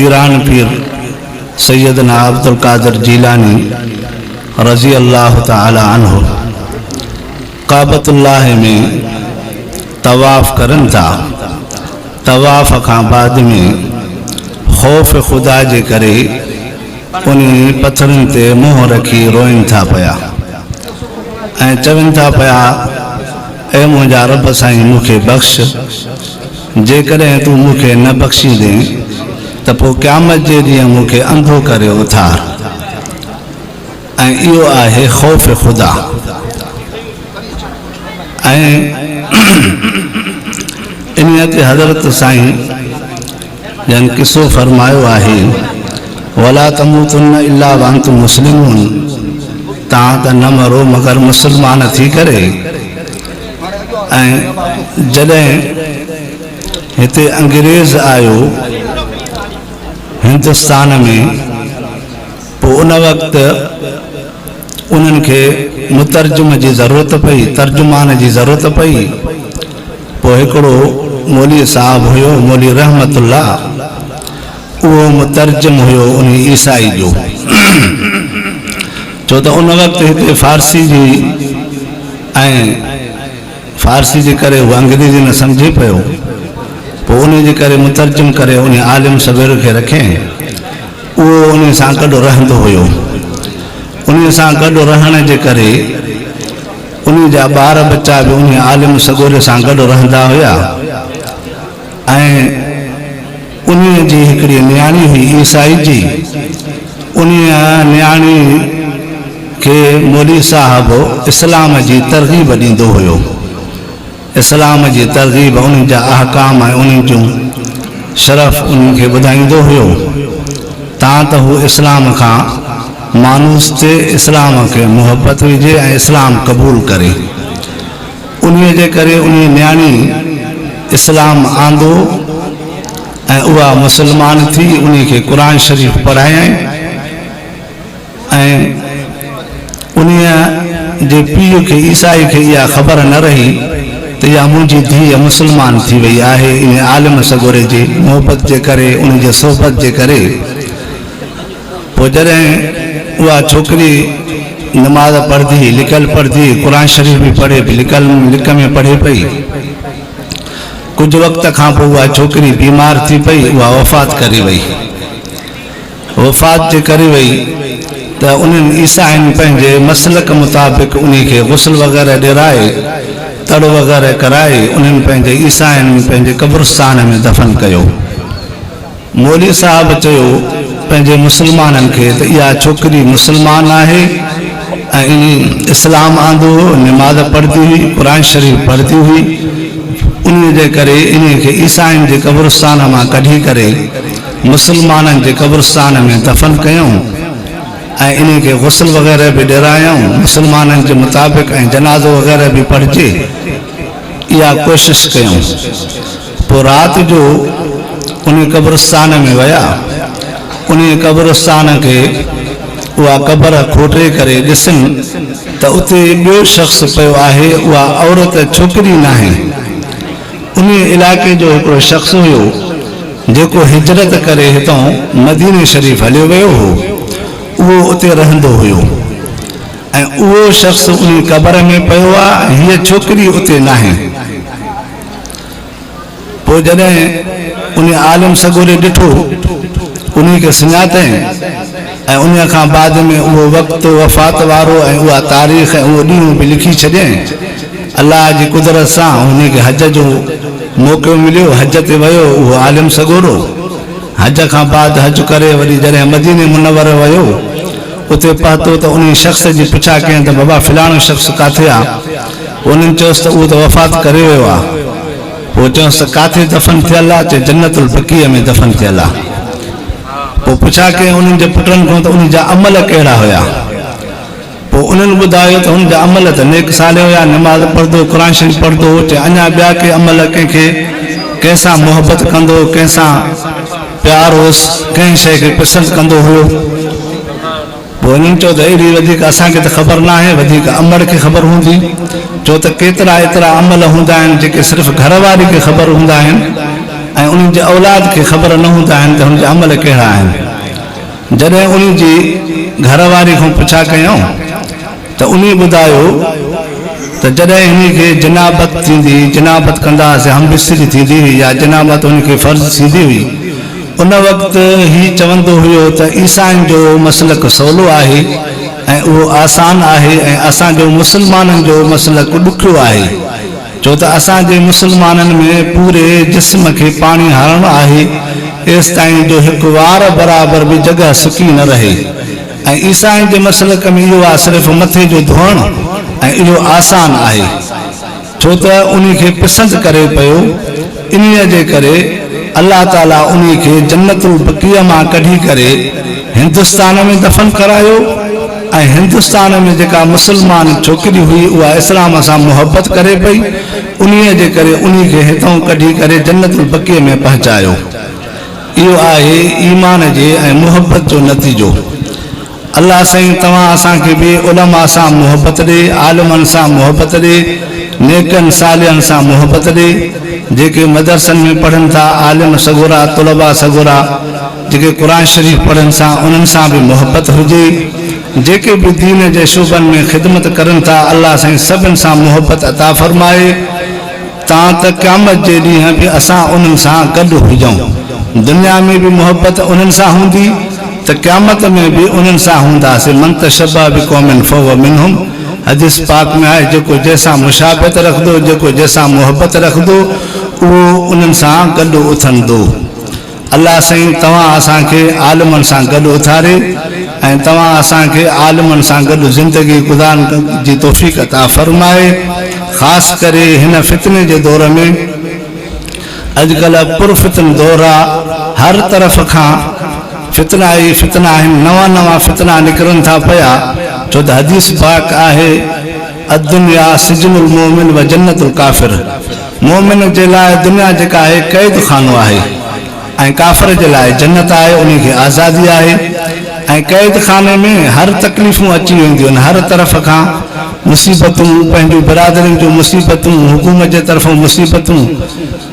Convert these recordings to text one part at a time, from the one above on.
پیران پیر سیدنا عبدالقادر جیلانی رضی اللہ تعالی عنہ کعبۃ اللہ میں طواف کرن تھا. طواف کھاں بعد میں خوف خدا جے کرے انہیں پتھرن تے منہ رکھی روئن تھا پیا چون تھا پیا اے مجھا رب سائیں مکھے بخش جے کریں تو مکھے نہ بخشی دیں تو پو قیامت جے دیا مکھے اندھو کرے اتھار. ایو آہے خوف خدا. انیت حضرت سائیں جن قصو فرمایو آہے وَلَا تَمُوتُنَّ إِلَّا وَأَنْتُمْ مُسْلِمُونَ تاں تا نہ مرو مگر مسلمان تھی کرے. جڏहिं हिते अंग्रेज़ आयो हिंदुस्तान में पोइ उन वक़्तु उन्हनि खे मुतर्जुम जी ज़रूरत पई, तर्जुमान जी ज़रूरत पई. पोइ हिकिड़ो मौली साहब हुयो मौली रहमतुल्लाह, उहो मुतर्जुम हुयो उन ईसाई जो. छो त उन वक़्तु हिते फारसी जी ऐं फारसी जे करे उहो अंग्रेज़ी न सम्झे पियो. पोइ उन जे करे मुतर्जुम करे उन आलिम सबेर खे रखे. उहो उन सां गॾु रहंदो हुयो. उन सां गॾु रहण जे करे उन जा ॿार बच्चा बि उन आलिम सगोरे सां गॾु रहंदा हुया. ऐं उन जी हिकिड़ी नियाणी हुई ईसाई जी. उन नियाणी खे मौली साहब इस्लाम जी तरग़ीब ॾींदो हुयो. इस्लाम जी तरग़ीब उन जा अहकाम ऐं उन जूं शरफ़ उन्हनि खे ॿुधाईंदो हुयो तां त हू इस्लाम खां मानूस ते इस्लाम खे मुहबत विझे ऐं इस्लाम क़बूल करे. उन जे करे उन नियाणी इस्लाम आंदो ऐं उहा मुस्लमान थी. उन खे क़ुर शरीफ़ पढ़ायईं ऐं उन जे पीउ खे ईसाई खे इहा ख़बर न रही त इहा मुंहिंजी धीअ मुस्लमान थी वई आहे इन आलिम सगोरे जी मोहबत जे करे उन जे सोहबत जे करे. पोइ जॾहिं उहा छोकिरी नमाज़ पढ़ंदी लिखियल पढ़ंदी क़ुर शरीफ़ बि पढ़े लिख में पढ़े पई. कुझु वक़्त खां पोइ उहा छोकिरी बीमार थी पई. उहा वफ़ात करे वई. वफ़ात जे करे वई त उन्हनि ईसाइनि पंहिंजे मसलक मुताबिक़ उन खे गुस्ल वग़ैरह ॾिराए तड़ वग़ैरह कराए उन्हनि पंहिंजे ईसाइनि पंहिंजे क़ब्रस्तान में दफ़न कयो. मौली साहब चयो पंहिंजे मुस्लमाननि खे त इहा छोकिरी मुस्लमान आहे ऐं इन इस्लाम आंदो हो, नमाज़ पढ़ंदी हुई, क़ुर शरीफ़ पढ़ंदी हुई. उन जे करे इन खे ईसाइनि जे क़ब्रस्तान मां कढी करे मुस्लमाननि जे क़ब्रस्तान में दफ़न कयूं ऐं इन खे गुस्ल वग़ैरह बि ॾिरायूं मुस्लमाननि जे मुताबिक़ ऐं जनाज़ो वग़ैरह बि पढ़िजे. इहा कोशिशि कयूं. पोइ राति जो उन क़ब्रस्तान में विया. उन क़ब्रस्तान खे उहा क़बर खोटे करे ॾिसनि त उते ॿियो शख़्स पियो आहे. उहा औरत छोकिरी न आहे. उन इलाइक़े जो हिकिड़ो शख़्स हुयो जेको हिजरत करे हितां मदीने शरीफ़ हलियो वियो हो. उहो उते रहंदो हुयो ऐं उहो शख़्स उन क़बर में पियो आहे. हीअ छोकिरी उते न आहे. पोइ जॾहिं उन आलिम सगोरे ॾिठो उन खे सुञातईं ऐं उन खां बाद में उहो वक़्तु वफ़ात वारो ऐं उहा तारीख़ ऐं उहो ॾींहुं बि लिखी छॾियईं. अलाह जी कुदरत सां उन खे हज जो मौक़ो मिलियो. हज ते वियो उहो आलिम सगोरो. हज खां बाद हज करे वरी जॾहिं मदीने मुनव्वर वियो उते पहुतो त उन शख़्स जी पुछा कयईं त बाबा फिलाणो शख़्स किथे आहे. उन्हनि चयोसि त उहो त वफ़ात करे वियो आहे. पोइ चयोसि त किथे दफ़न थियल आहे. चए जन्नतुल बक़ीअ में दफ़न थियल आहे. पोइ पुछा कयईं उन्हनि जे पुटनि खां त उन जा अमल कहिड़ा हुया. पोइ उन्हनि ॿुधायो त हुन जा अमल त नेक साले हुया. नमाज़ पढ़ंदो, क़ुर शरीफ़ पढ़ंदो. चए अञा ॿिया के अमल कंहिंखे कंहिंसां मुहबत कंदो, कंहिंसां प्यार होसि, कंहिं शइ खे पसंदि कंदो हुयो. पोइ हिननि चयो त अहिड़ी वधीक असांखे त ख़बर न आहे, वधीक अमड़ खे ख़बर हूंदी. छो त केतिरा एतिरा अमल हूंदा आहिनि जेके सिर्फ़ु घर वारी खे ख़बर हूंदा आहिनि ऐं उन्हनि जे औलाद खे ख़बर न हूंदा आहिनि त हुन जा अमल कहिड़ा आहिनि। जॾहिं उन्हनि जी घरवारी खां पुछा कयूं त उन ॿुधायो त जॾहिं हिन खे जनाबत थींदी, जनाबत कंदासीं, हमबिस्तरी थींदी हुई या जनाबत हुनखे फ़र्ज़ थींदी हुई, उन वक़्तु ही चवंदो हुयो त ईसाइन जो मसलक सवलो आहे ऐं उहो आसान आहे ऐं असांजो मुस्लमाननि जो मसलक ॾुखियो आहे, छो त असांजे मुस्लमाननि में पूरे जिस्म खे पाणी हरणो आहे एसि ताईं जो हिकु वार बराबरि बि जॻह सुकी न रहे। ऐं ईसाइन जे मसलक में इहो आहे सिर्फ़ु मथे जो धोअणु ऐं इहो आसान आहे, छो त उन खे पसंदि करे पियो। इन्हीअ जे करे अल्लाह ताला उन खे जन्नतुल बक़ीअ मां कढी करे हिंदुस्तान में दफ़न करायो ऐं हिंदुस्तान में जेका मुस्लमान छोकिरी हुई उहा इस्लाम सां मुहबत करे पई, उन्हीअ जे करे उन खे हितां कढी करे जन्नतुल बक़ीअ में पहुचायो। इहो आहे ईमान जे ऐं मुहबत जो नतीजो। अल्लाह साईं तव्हां असांखे बि उलमा सां मुहबत ॾे, आलिमनि सां मुहबत ॾे, नेकनि सालियनि सां मुहबत ॾे, जेके मदरसनि में पढ़नि था, आलिम सगोरा, तुलबा सगोरा, जेके क़ुर शरीफ़ पढ़नि था उन्हनि सां बि मुहबत हुजे, जेके बि दीन जे शोबनि में ख़िदमत करनि था, अल्लाह साईं सभिनि सां मुहबत अता फ़रमाए, तां त क़यामत जे ॾींहुं बि असां उन्हनि सां गॾु हुजूं। दुनिया में बि मुहबत उन्हनि सां हूंदी त क़यामत में बि उन्हनि सां हूंदासीं। मन तशब्बह बिक़ौमिन फहुव मिनहुम, हदीस पाक में आहे, जेको जंहिंसां मुशाबत रखंदो, जेको जंहिंसां मुहबत रखंदो, उहो उन्हनि सां गॾु उथंदो। अल्लाह साईं तव्हां असांखे आलिमनि सां गॾु उथारे ऐं तव्हां असांखे आलिमनि सां गॾु ज़िंदगी गुज़ारण जी तौफ़ीक़ अता फ़रमाए। ख़ासि करे हिन फितने जे दौर में, अॼुकल्ह पुरफितन दौर आहे, हर तरफ़ खां फितना ई फितना आहिनि, नवां नवां फितना निकिरनि था पिया, छो त हदीस पाक आहे, अदुनिया सिजनुल मोमिन व जन्नतुल काफ़िर। मोमिन जे लाइ दुनिया जेका आहे क़ैद खानो आहे ऐं काफ़िर जे लाइ जन्नत आहे, उनखे आज़ादी आहे। ऐं क़ैद खाने में हर तकलीफ़ूं अची वेंदियूं आहिनि, हर तरफ़ खां मुसीबतूं, पंहिंजूं बिरादरियुनि जूं मुसीबतूं, हुकूमत जे तरफ़ां मुसीबतूं,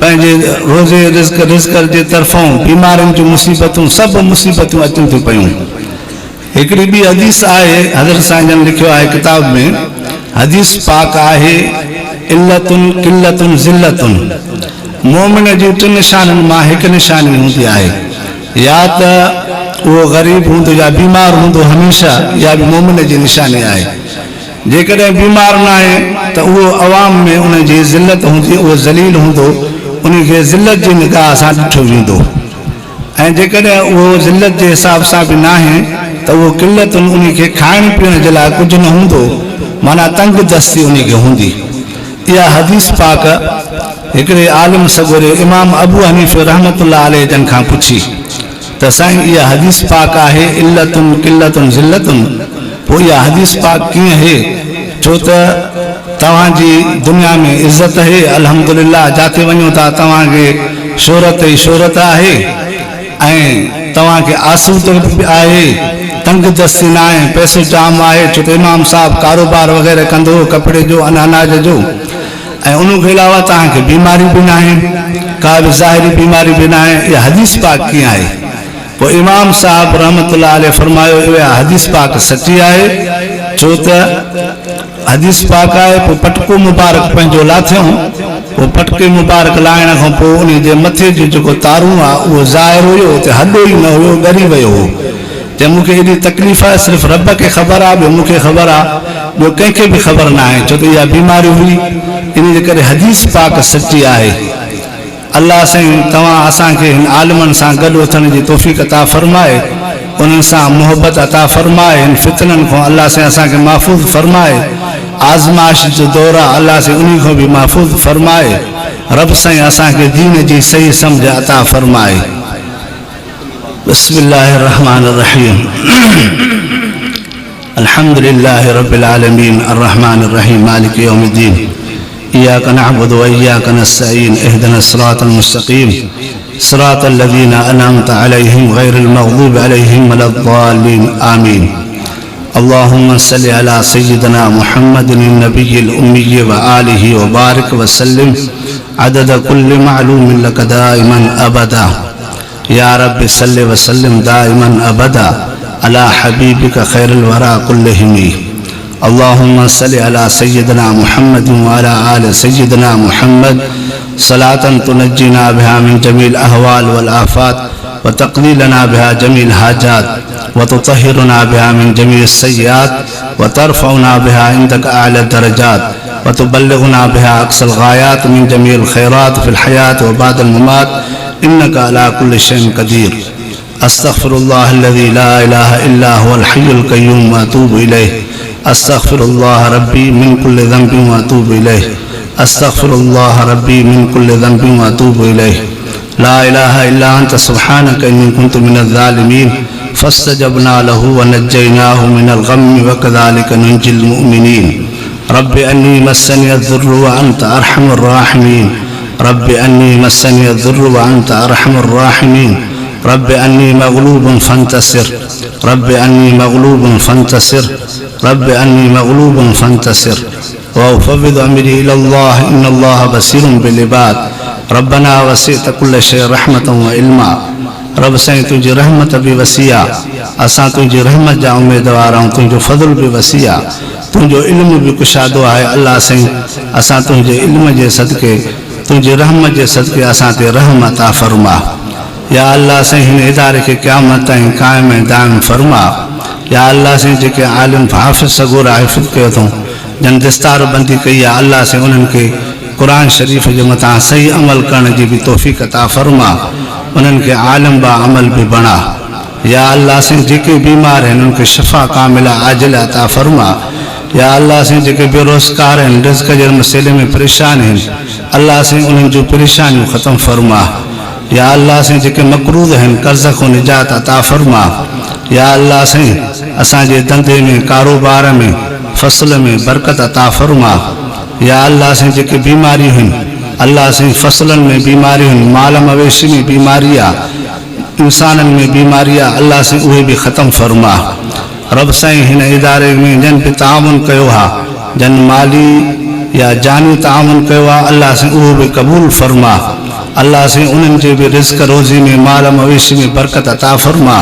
पंहिंजे रोज़े रिज़्क़ जे तरफ़ां बीमारियुनि जूं मुसीबतूं, सभु मुसीबतूं अचनि थियूं पियूं। हिकिड़ी ॿी हदीस आहे, हज़रत साईं जन लिखियो आहे किताब में, हदीस पाक आहे, इल्लतुन किल्लतुन ज़िल्लतुन। मोमिन जी टिनि निशाननि मां हिकु निशानी हूंदी आहे, या त उहो ग़रीब हूंदो या बीमार हूंदो हमेशह, या बि मोमिन जी निशानी आहे। जेकॾहिं बीमार न आहे त उहो अवाम में उन जी ज़िल्लत हूंदी, उहो ज़लील हूंदो, उनखे ज़िल्लत जी निगाह सां ॾिठो वेंदो। ऐं जेकॾहिं उहो ज़िल्लत जे हिसाब सां बि न आहे त उहो किल्लत उनखे खाइण पीअण जे लाइ कुझु न हूंदो, माना तंग दस्ती उनखे हूंदी। इहा हदीस पाक हिकिड़े आलिम सगोरे इमाम अबू हनीफ़ रहमतुल्लाह अलैह जन खां पुछी त साईं इहा हदीस पाक आहे, इल्लतुन किल्लतुन ज़िल्लतुन, पोइ इहा हदीस पाक कीअं आहे? छो त तव्हांजी दुनिया में इज़त आहे, अल्हम्दुलिल्लाह, जाते वञो था तव्हांखे शोहरत ई शोहरत आहे ऐं तव्हांखे आसूत बि आहे, तंग दस्ती न आहे, पैसो जाम आहे, छो त इमाम साहब कारोबार वग़ैरह कंदो कपिड़े जो, अनाज जो, ऐं उनखे अलावा तव्हांखे बीमारी बि न आहे, का बि ज़ाहिरी बीमारी बि न आहे। इहा हदीस पाक कीअं आहे? पोइ इमाम साहब रहमतुल्लाह अलैह फरमायो, इहा हदीस पाक सची आहे, छो त हदीस पाक आहे। पोइ पटको मुबारक पंहिंजो लाथियूं, पोइ पटके मुबारक लाहिण खां पोइ उन जे मथे जो जेको तारूं आहे उहो ज़ाहिर हुयो, उते हॾो ई न हुयो, ॻरी वियो हो। चए मूंखे एॾी तकलीफ़ आहे, सिर्फ़ु रब खे ख़बर आहे, ॿियो मूंखे ख़बर आहे, ॿियो कंहिंखे बि ख़बर न आहे, छो त इहा बीमारी हुई। इन जे करे हदीस पाक सची आहे। अल्लाह साईं तव्हां असांखे हिन आलिमनि सां गॾु उथण जी तौफ़ीक़ अता फ़रमाए, उन्हनि सां मुहबत अता फ़रमाए, हिन फितननि खां अल्लाह साईं असांखे महफ़ूज़ फ़रमाए, आज़माइश जो दौर आहे, अल्लाह साईं उन खां बि महफ़ूज़ फ़रमाए, रब साईं असांखे दीन जी सही सम्झ अता फ़रमाए। बिस्मिल्लाहिर रहमानिर रहीम, अल्हम्दुलिल्लाहि रब्बिल आलमीन, अर्रहमानिर रहीम, मालिकि यौमिद्दीन, इय्याका नअबुदु व इय्याका नस्तईन, इहदिनस सिरातल मुस्तक़ीम, सिरातल लज़ीना अनअमता अलैहिम गैरिल मग़दूबि अलैहिम वलद्दाल्लीन, आमीन। अल्लाहुम्मा सल्लि अला सय्यिदिना मुहम्मदिन नबिय्यिल उम्मी व आलिहि व बारिक व सल्लिम عدد كل معلوم لك دائما أبدا. يا رب صل وسلم دائما أبدا على حبيبك خير الورى كلهم. اللهم صل على سيدنا محمد وعلى آل سيدنا محمد صلاة تنجينا بها من جميع الأهوال والآفات وتقضي لنا بها جميع الحاجات وتطهرنا بها من جميع السيئات وترفعنا بها عندك أعلى الدرجات وتبلغنا بها أقصى الغايات من جميع الخيرات في الحياة وبعد الممات إنك على كل شيء قدير. أستغفر الله الذي لا إله إلا هو الحي القيوم وأتوب إليه. أستغفر الله ربي من كل ذنب وأتوب إليه. أستغفر الله ربي من كل ذنب وأتوب إليه. لا إله إلا أنت سبحانك إني كنت من الظالمين. فاستجبنا له ونجيناه من الغم وكذلك ننجي المؤمنين. رب أني مسني الضر وأنت أرحم الراحمين. رب أني مسني الضر وأنت أرحم الراحمين. رب أني مغلوب فانتصر. رب أني مغلوب فانتصر. رب أني مغلوب فانتصر. وأفوض أمري إلى الله إن الله بصير بالعباد. ربنا وسعت كل شيء رحمة وعلما. رب سائیں تجھے رحمت بھی وسیع، اساں تجھے رحمت جا امیدوار ہوں، تجھے فضل بھی وسیع، تجھے علم بھی کشادو ہے. اللہ سائیں اساں تجھے علم جے صدقے، تجھے رحمت جے صدقے اساں تے رحمت عطا فرما. یا اللہ سائیں ہن ادارے کے قیامت تائیں قائم دائم فرما. یا اللہ سائیں جے عالم حافظ سگورا حفظ کयो توں جن دستار بندی کئی ہے، اللہ سے انہن کے قرآن شریف جو متاں صحیح عمل کرنے جی بھی توفیق عطا فرما، انہن کے عالم با عمل بھی بنا. یا اللہ سے جے بیمار ہیں ان کے شفا کاملہ عاجل عطا فرما. یا اللہ سے جے بے روزگار ہیں، رزق کے مسئلے میں پریشان ہیں، اللہ سے انہن جو پریشانی ختم فرما. یا اللہ سے جے مقروض ہیں قرض کو نجات عطا فرما. یا اللہ سے اساں جے دندے میں، کاروبار میں، فصل میں برکت عطا فرما. یا اللہ سے جے بیماری ہیں، اللہ سے فصلن میں بیماری ہیں، مال مویشی میں بیماریاں، انسانن میں بیماریاں، اللہ سے وہ بھی ختم فرما. رب سائیں ہن ادارے میں جن بھی تعاون کیو ہا، جن مالی یا جانی تعاون کیو ہا، اللہ سے وہ بھی قبول فرما. اللہ سے انہن جے بھی رزق روزی میں، مال مویشی میں برکت عطا فرما.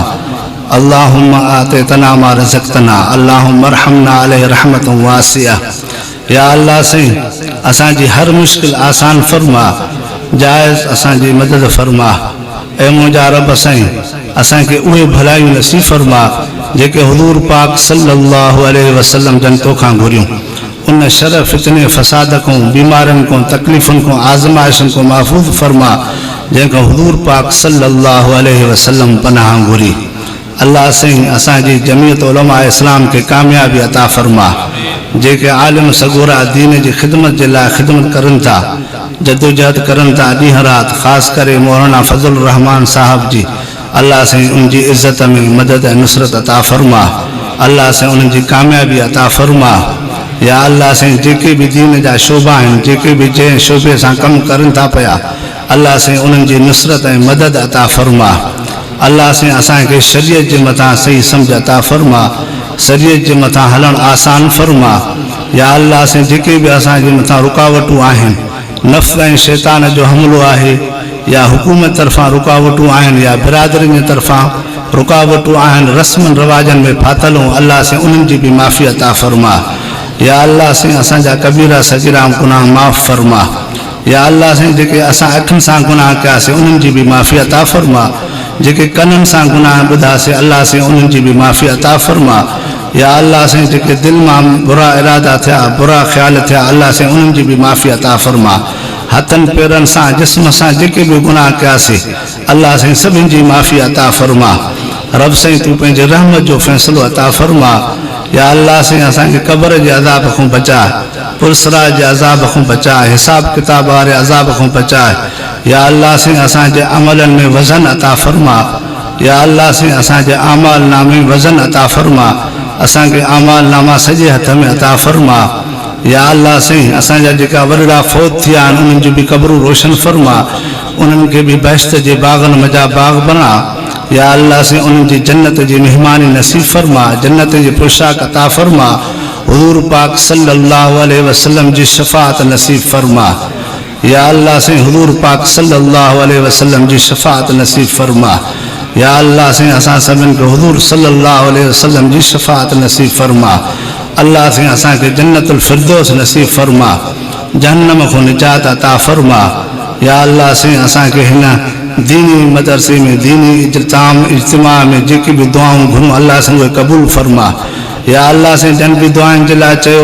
اللہم آتیتنا ما رزقتنا، اللہم ارحمنا علیہ رحمت واسعہ. یا اللہ سے اساں جی ہر مشکل آسان فرما، جائز اساں جی مدد فرما. اے مجھا رب سائیں اساں کے اوہ بھلائی نصیب فرما جے کہ حضور پاک صلی اللہ علیہ وسلم جن تو کھاں گھریوں. ان شر فتنے فساد کو، بیمارن کو، تکلیفن کو، آزمائشن کو محفوظ فرما جن کو حضور پاک صلی اللہ علیہ وسلم پناہ گھری. اللہ سے اساں جی جمعیت علماء اسلام کے کامیابی عطا فرما جے کہ عالم سگورا دین جی خدمت جلا خدمت کرن تھا، جدوجہد کرن تھا ڈیہں رات. خاص کرے مولانا فضل الرحمان صاحب جی، اللہ سے ان جی عزت میں مدد نصرت عطا فرما. اللہ سے ان جی کامیابی عطا فرما. یا اللہ سے جے بھی دین جا شعبہ ہیں، جے بھی جے شعبے سے کم کرن تھا پیا، اللہ سے ان جی نصرت مدد عطا فرما. اللہ سے اساں کے شریعت جے متاں صحیح سمجھ عطا فرما، شریعت جے متاں ہلن آسان فرما. یا اللہ سے جے بھی اساں جے متاں رکاوٹوں آہن، نفس ऐं शैतान जो हमलो आहे या हुकूमत तरफ़ां रुकावटूं आहिनि या बिरादरी जे तरफ़ां रुकावटूं आहिनि, रस्मनि रवाजनि में फाथल हूं, अल्लाह से उन्हनि जी बि माफ़ी अता फ़रमा. या अल्लाह से असांजा कबीरा सगीरा गुनाह माफ़ फ़रमा. या अल्लाह से जेके असां अखियुनि सां गुनाह कयासीं उन्हनि जी बि माफ़ी अता फ़रमा. जेके कननि सां गुनाह ॿुधासीं अल्लाह से उन्हनि जी बि माफ़ी अता फ़रमा. या अल्लाह से जेके दिल मां बुरा इरादा थिया, बुरा ख़्याल थिया, अल्लाह से उन्हनि जी बि माफ़ी अता फ़रमा. हथनि पेरनि सां जिस्म सां जेके बि गुनाह कयासीं अल्लाह से सभिनि जी माफ़ी अता फ़रमा. रब साईं तूं पंहिंजे रहमत जो फ़ैसिलो अता फ़रमा. या अल्लाह से असांखे क़ब्र जे अज़ाब खां बचाए, पुरसरात जे अज़ाब खां बचाए, हिसाब किताब वारे अज़ाब खां बचाए. या अल्लाह से असांजे अमलनि में वज़न अता फ़रमा. या अल्लाह से असांजे आमाल नामे वज़न अता फ़रमा. असांखे आमाल नामा सॼे हथ में अता फ़रमा. या अल्लाह से असांजा जेका वॾड़ा फ़ौत थिया आहिनि उन्हनि जूं बि क़बरूं रोशन फ़रमा, उन्हनि खे बि बहिश्त जे बाग़नि मज़ा बाग़ बना. या अल्लाह से उन्हनि जी जन्नत जी मेहमानी नसीब फ़रमा, जन्नत जी पोशाक अता फ़रमा. हुज़ूर पाक सल्लल्लाहु अलैहि वसल्लम जी शफ़ाअत नसीब फ़रमा. یا اللہ سے حضور پاک صلی اللہ علیہ وسلم جی شفاعت نصیب فرما یا اللہ سے اساں سبن کے حضور صلی اللہ علیہ وسلم جی شفاعت نصیب فرما اللہ سے اساں کے جنت الفردوس نصیب فرما جہنم کو نجات عطا فرما یا اللہ سے اساں کے ہنا دینی مدرسے میں دینی اجتماع میں جے کی بھی دعاؤں گھنوں اللہ سے قبول فرما یا اللہ سے جن بھی دعائیں جلا چاہو